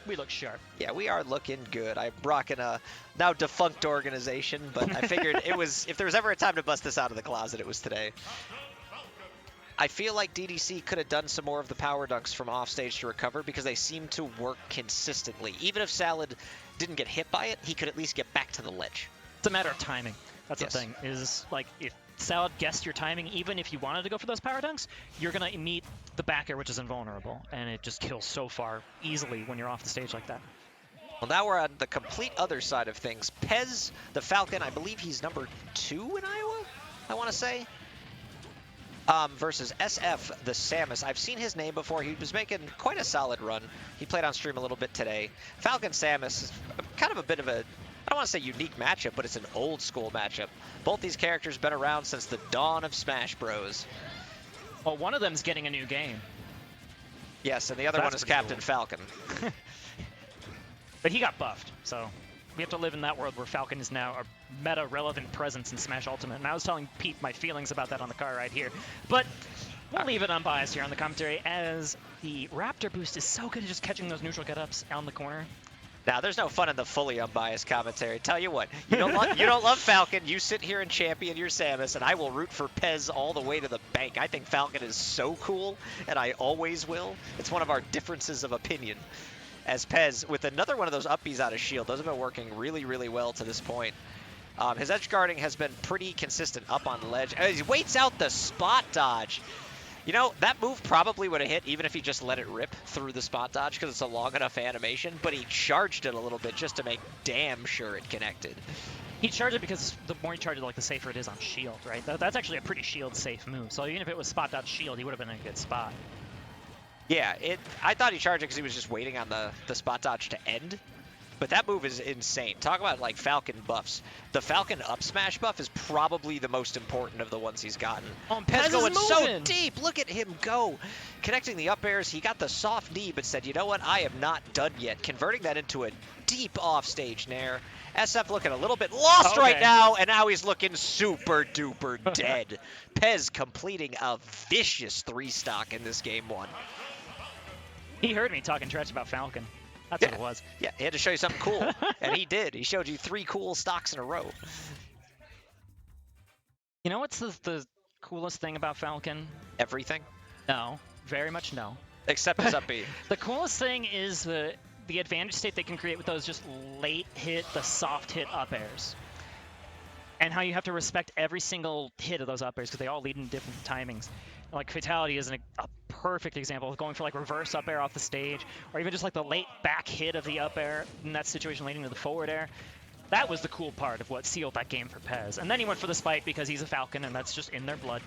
we look sharp. Yeah, we are looking good. I'm rocking a now defunct organization, but I figured it was, if there was ever a time to bust this out of the closet, it was today. I feel like DDC could have done some more of the power dunks from offstage to recover because they seem to work consistently. Even if Salad didn't get hit by it, he could at least get back to the ledge. It's a matter of timing. That's the thing, is like if Salad guessed your timing, even if you wanted to go for those power dunks, you're going to meet the back air, which is invulnerable, and it just kills so far easily when you're off the stage like that. Well, now we're on the complete other side of things. PeZ, the Falcon, I believe he's number 2 in Iowa, I want to say. Versus SF, the Samus. I've seen his name before. He was making quite a solid run. He played on stream a little bit today. Falcon Samus is kind of a bit of a, I don't want to say unique matchup, but it's an old school matchup. Both these characters been around since the dawn of Smash Bros. Well, one of them's getting a new game. Yes, and the other one is Captain cool. Falcon. But he got buffed, so we have to live in that world where Falcon is now a meta-relevant presence in Smash Ultimate. And I was telling Pete my feelings about that on the car right here. But we'll leave it unbiased here on the commentary, as the Raptor boost is so good at just catching those neutral get-ups on the corner. Now, there's no fun in the fully unbiased commentary. Tell you what, you don't love Falcon, you sit here and champion your Samus, and I will root for PeZ all the way to the bank. I think Falcon is so cool, and I always will. It's one of our differences of opinion. As PeZ, with another one of those upbees out of shield, those have been working really, really well to this point. His edge guarding has been pretty consistent up on the ledge. He waits out the spot dodge. You know, that move probably would have hit even if he just let it rip through the spot dodge because it's a long enough animation, but he charged it a little bit just to make damn sure it connected. He charged it because the more you charge it, like, the safer it is on shield, right? That's actually a pretty shield-safe move. So even if it was spot dodge shield, he would have been in a good spot. Yeah, I thought he charged it because he was just waiting on the spot dodge to end. But that move is insane. Talk about, like, Falcon buffs. The Falcon up smash buff is probably the most important of the ones he's gotten. Oh, PeZ going so deep. Look at him go. Connecting the up airs. He got the soft knee, but said, you know what? I am not done yet. Converting that into a deep offstage nair. SF looking a little bit lost right now, and now he's looking super duper dead. PeZ completing a vicious 3-stock in this game 1. He heard me talking trash about Falcon. That's what it was. Yeah, he had to show you something cool, and he did. He showed you 3 cool stocks in a row. You know what's the coolest thing about Falcon? Everything? No, very much no. Except his up B. The coolest thing is the advantage state they can create with those just late hit, the soft hit up airs. And how you have to respect every single hit of those up airs because they all lead in different timings. Like Fatality is a perfect example of going for like reverse up air off the stage, or even just like the late back hit of the up air in that situation leading to the forward air. That was the cool part of what sealed that game for PeZ. And then he went for the spike because he's a Falcon and that's just in their blood.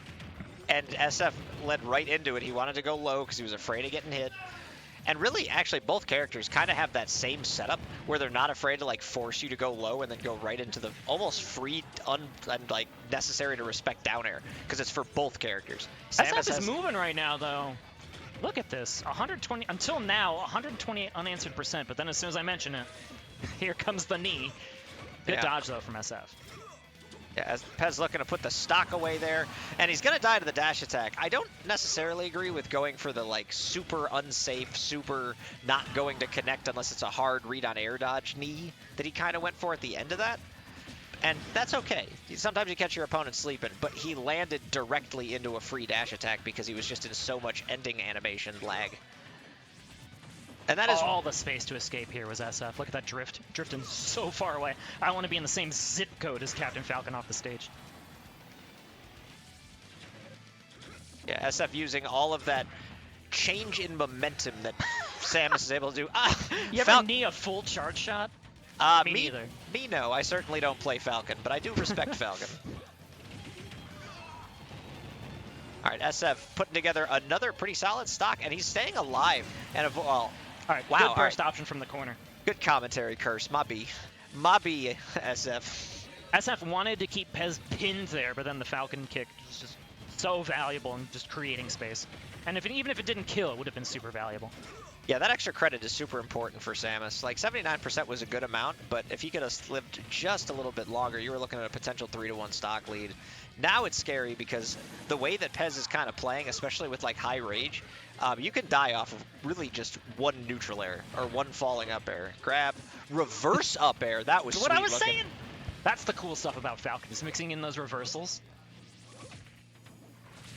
And SF led right into it. He wanted to go low because he was afraid of getting hit. And really, actually, both characters kind of have that same setup where they're not afraid to like force you to go low and then go right into the almost free, and like necessary to respect down air because it's for both characters. SF is moving right now, though. Look at this, 120 until now, 128 unanswered %. But then as soon as I mention it, here comes the knee. Good dodge though from SF. Yeah, as PeZ looking to put the stock away there, and he's going to die to the dash attack. I don't necessarily agree with going for the like super unsafe, super not going to connect unless it's a hard read on air dodge knee that he kind of went for at the end of that. And that's okay. Sometimes you catch your opponent sleeping, but he landed directly into a free dash attack because he was just in so much ending animation lag. And that is all the space to escape here was SF. Look at that drift. Drifting so far away. I want to be in the same zip code as Captain Falcon off the stage. Yeah, SF using all of that change in momentum that Samus is able to do. You ever knee a full charge shot? Me neither. Me no. I certainly don't play Falcon, but I do respect Falcon. All right, SF putting together another pretty solid stock, and he's staying alive. And well, all right, wow, good burst option from the corner. Good commentary, Curse. Mobby, SF. SF wanted to keep PeZ pinned there, but then the Falcon kick was just so valuable in just creating space. And even if it didn't kill, it would have been super valuable. Yeah, that extra credit is super important for Samus. Like, 79% was a good amount, but if he could have lived just a little bit longer, you were looking at a potential 3-to-1 stock lead. Now it's scary because the way that PeZ is kind of playing, especially with, like, high rage, you can die off of really just one neutral air or one falling up air. Grab, reverse up air. That was what I was looking. saying. That's the cool stuff about Falcon, is mixing in those reversals.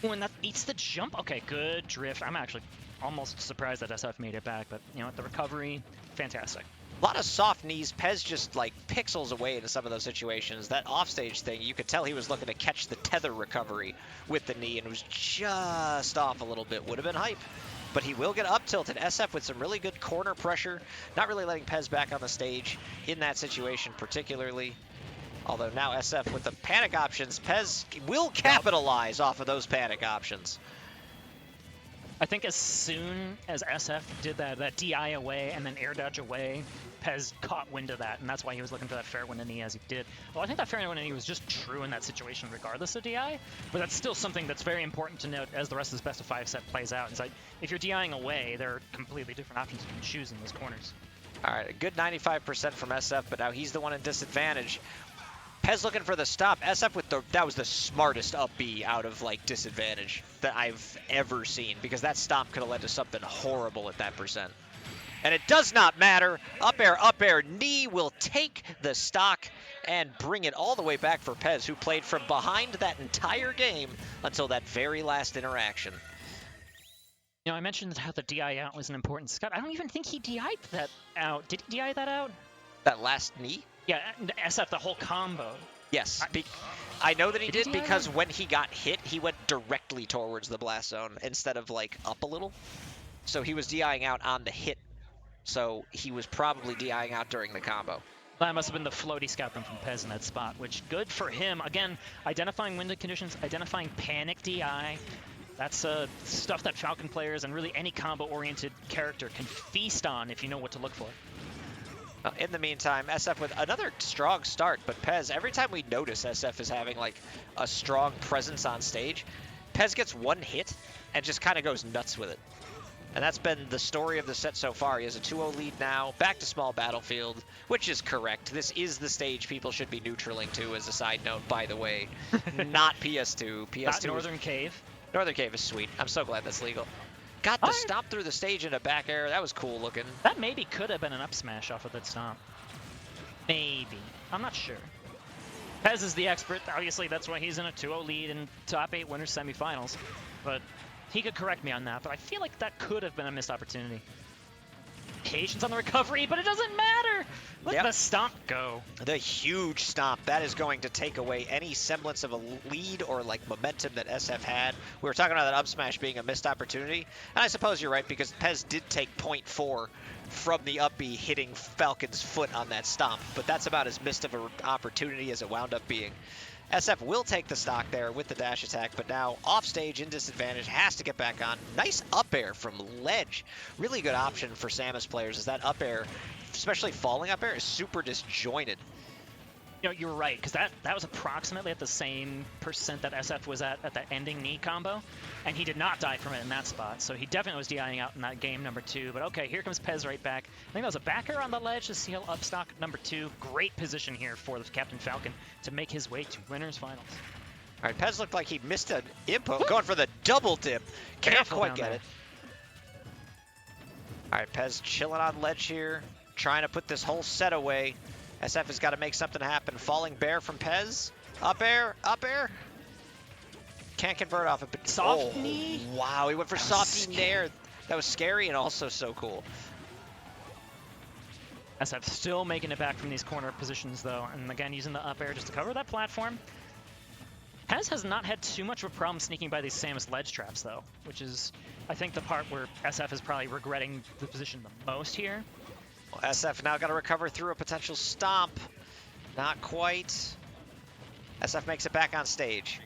Oh, and that eats the jump. Okay, good drift. I'm actually almost surprised that SF made it back, but you know, the recovery, fantastic. A lot of soft knees. PeZ just like pixels away into some of those situations. That offstage thing, you could tell he was looking to catch the tether recovery with the knee and was just off a little bit. Would have been hype. But he will get up tilted. SF with some really good corner pressure. Not really letting PeZ back on the stage in that situation particularly. Although now SF with the panic options, PeZ will capitalize off of those panic options. I think as soon as SF did that DI away and then air dodge away, PeZ caught wind of that, and that's why he was looking for that fair wind knee as he did. Well, I think that fair wind knee was just true in that situation regardless of DI, but that's still something that's very important to note as the rest of this best of 5 set plays out. It's like, if you're DIing away, there are completely different options you can choose in those corners. All right, a good 95% from SF, but now he's the one in disadvantage. PeZ looking for the stop. SF with that was the smartest up B out of like disadvantage that I've ever seen, because that stomp could have led to something horrible at that percent. And it does not matter. Up air, knee will take the stock and bring it all the way back for PeZ, who played from behind that entire game until that very last interaction. You know, I mentioned how the DI out was an important Scott. I don't even think he DI'd that out. Did he DI that out? That last knee? Yeah, SF, the whole combo. Yes. I know that he did because when he got hit, he went directly towards the blast zone instead of like up a little. So he was DIing out on the hit. So he was probably DIing out during the combo. That must have been the floaty scout them from PeZ in that spot, which good for him. Again, identifying window conditions, identifying panic DI. That's stuff that Falcon players and really any combo-oriented character can feast on if you know what to look for. In the meantime, SF with another strong start, but PeZ, every time we notice SF is having like a strong presence on stage, PeZ gets one hit and just kind of goes nuts with it. And that's been the story of the set so far. He has a 2-0 lead now, back to small battlefield, which is correct. This is the stage people should be neutraling to, as a side note, by the way. Not PS2. PS2 Not Northern Cave. Northern Cave is sweet. I'm so glad that's legal. Got the stomp through the stage in a back air. That was cool looking. That maybe could have been an up smash off of that stomp. Maybe. I'm not sure. PeZ is the expert. Obviously, that's why he's in a 2-0 lead in top 8 winners semifinals. But he could correct me on that. But I feel like that could have been a missed opportunity. Patience on the recovery, but it doesn't matter. Let the stomp go. The huge stomp. That is going to take away any semblance of a lead or like momentum that SF had. We were talking about that up smash being a missed opportunity. And I suppose you're right, because PeZ did take 0.4 from the up B hitting Falcon's foot on that stomp. But that's about as missed of an opportunity as it wound up being. SF will take the stock there with the dash attack, but now off stage in disadvantage, has to get back on. Nice up air from ledge. Really good option for Samus players, is that up air, especially falling up air, is super disjointed. You know, you're right, because that was approximately at the same percent that SF was at that ending knee combo, and he did not die from it in that spot, so he definitely was DIing out in that game number 2. But okay, here comes PeZ right back. I think that was a backer on the ledge to seal up stock number 2. Great position here for the Captain Falcon to make his way to winners finals. All right, PeZ looked like he missed an input, going for the double dip. Can't quite get it. All right, PeZ chilling on ledge here, trying to put this whole set away. SF has got to make something happen. Falling bear from PeZ. Up air, up air. Can't convert off it, but soft knee. Wow, he went for soft knee there. That was scary and also so cool. SF still making it back from these corner positions though, and again using the up air just to cover that platform. PeZ has not had too much of a problem sneaking by these Samus ledge traps though, which is, I think, the part where SF is probably regretting the position the most here. Well, SF now got to recover through a potential stomp. Not quite. SF makes it back on stage.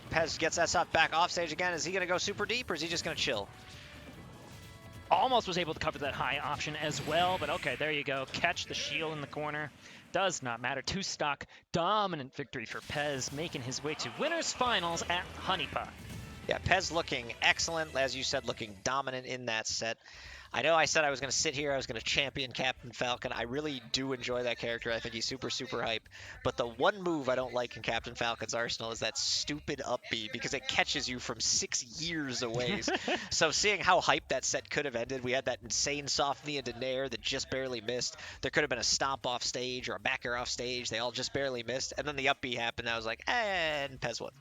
PeZ gets SF back off stage again. Is he going to go super deep, or is he just going to chill? Almost was able to cover that high option as well, but okay, there you go. Catch the shield in the corner. Does not matter. 2 stock, dominant victory for PeZ, making his way to winners finals at Honeypot. Yeah, PeZ looking excellent. As you said, looking dominant in that set. I know I said I was going to sit here, I was going to champion Captain Falcon. I really do enjoy that character. I think he's super, super hype. But the one move I don't like in Captain Falcon's arsenal is that stupid up B, because it catches you from 6 years away. So seeing how hype that set could have ended, we had that insane soft knee into Nair that just barely missed. There could have been a stomp off stage or a backer off stage. They all just barely missed. And then the up B happened. I was like, and PeZ won.